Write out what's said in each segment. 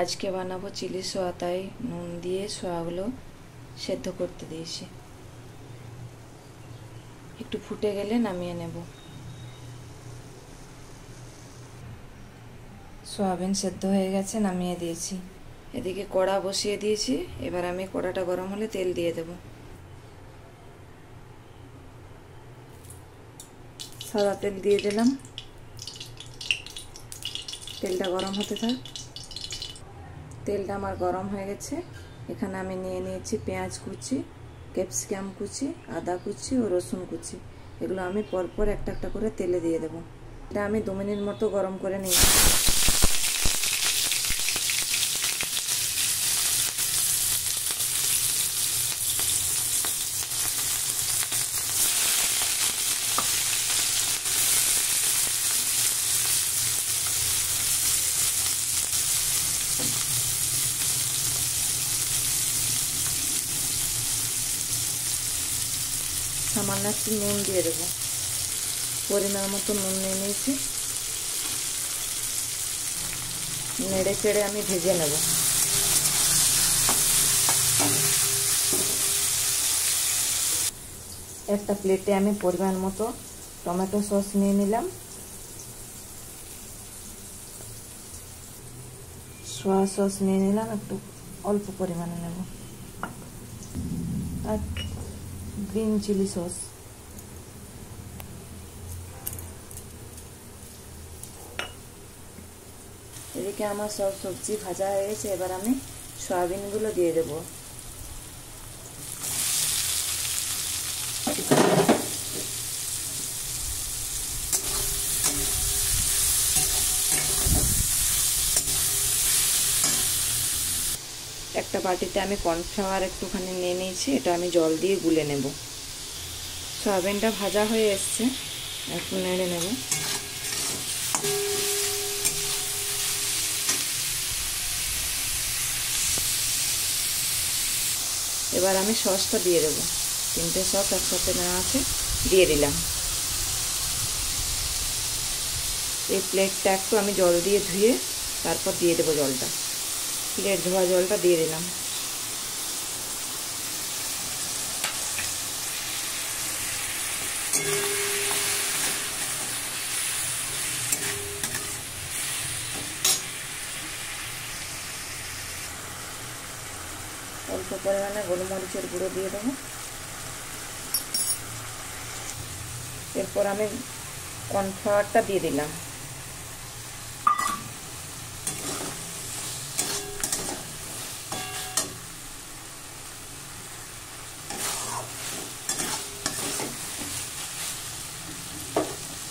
আজকে বানাবো chilli soya, তাই নুন দিয়ে সোয়াগুলো সেদ্ধ করতে দিয়েছি। একটু ফুটে গেলে নামিয়ে নেব। সোয়াবিন সেদ্ধ হয়ে গেছে, নামিয়ে দিয়েছি। এদিকে কড়া বসিয়ে দিয়েছি। এবার আমি কড়াটা গরম হলে তেল দিয়ে দেব। সাদা তেল দিয়ে দিলাম। তেলটা গরম হতে থাক। তেলটা আমার গরম হয়ে গেছে। এখানে আমি নিয়ে নিয়েছি পেঁয়াজ কুচি, ক্যাপসিকাম কুচি, আদা কুচি ও রসুন কুচি। এগুলো আমি পরপর একটা একটা করে তেলে দিয়ে দেবো। এটা আমি 2 মিনিট মতো গরম করে নিয়েছি। সামান্য একটু নুন দিয়ে দেবো। পরিমাণ মতো নুন নিয়ে নিয়েছি। নেড়ে চেড়ে আমি ভেজে নেব। একটা প্লেটে আমি পরিমাণ মতো টমেটো সস নিয়ে নিলাম। সোয়া সস নিয়ে নিলাম, একটু অল্প পরিমাণে নেব। আর গ্রিন চিলি সস। এদিকে আমার সব সবজি ভাজা হয়ে গেছে। এবার আমি সয়াবিনগুলো দিয়ে দেব। একটা বাটিতে আমি কর্নফ্লাওয়ার একটুখানি নিয়ে নিয়েছি। এটা আমি জল দিয়ে গুলে নেব। সয়াবিনটা ভাজা হয়ে এসছে, একটু নেড়ে নেব। এবার আমি সসটা দিয়ে দেবো। 3টে সস একসাথে নেওয়া আছে, দিয়ে দিলাম। এই প্লেটটা একটু আমি জল দিয়ে ধুয়ে তারপর দিয়ে দেবো জলটা। প্লেট ধোয়া জলটা দিয়ে দিলাম। অল্প পরিমাণে গোলমরিচের গুঁড়ো দিয়ে দেবো। এরপর আমি কর্নফ্লাওয়ারটা দিয়ে দিলাম।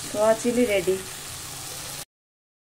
সোয়া চিলি রেডি।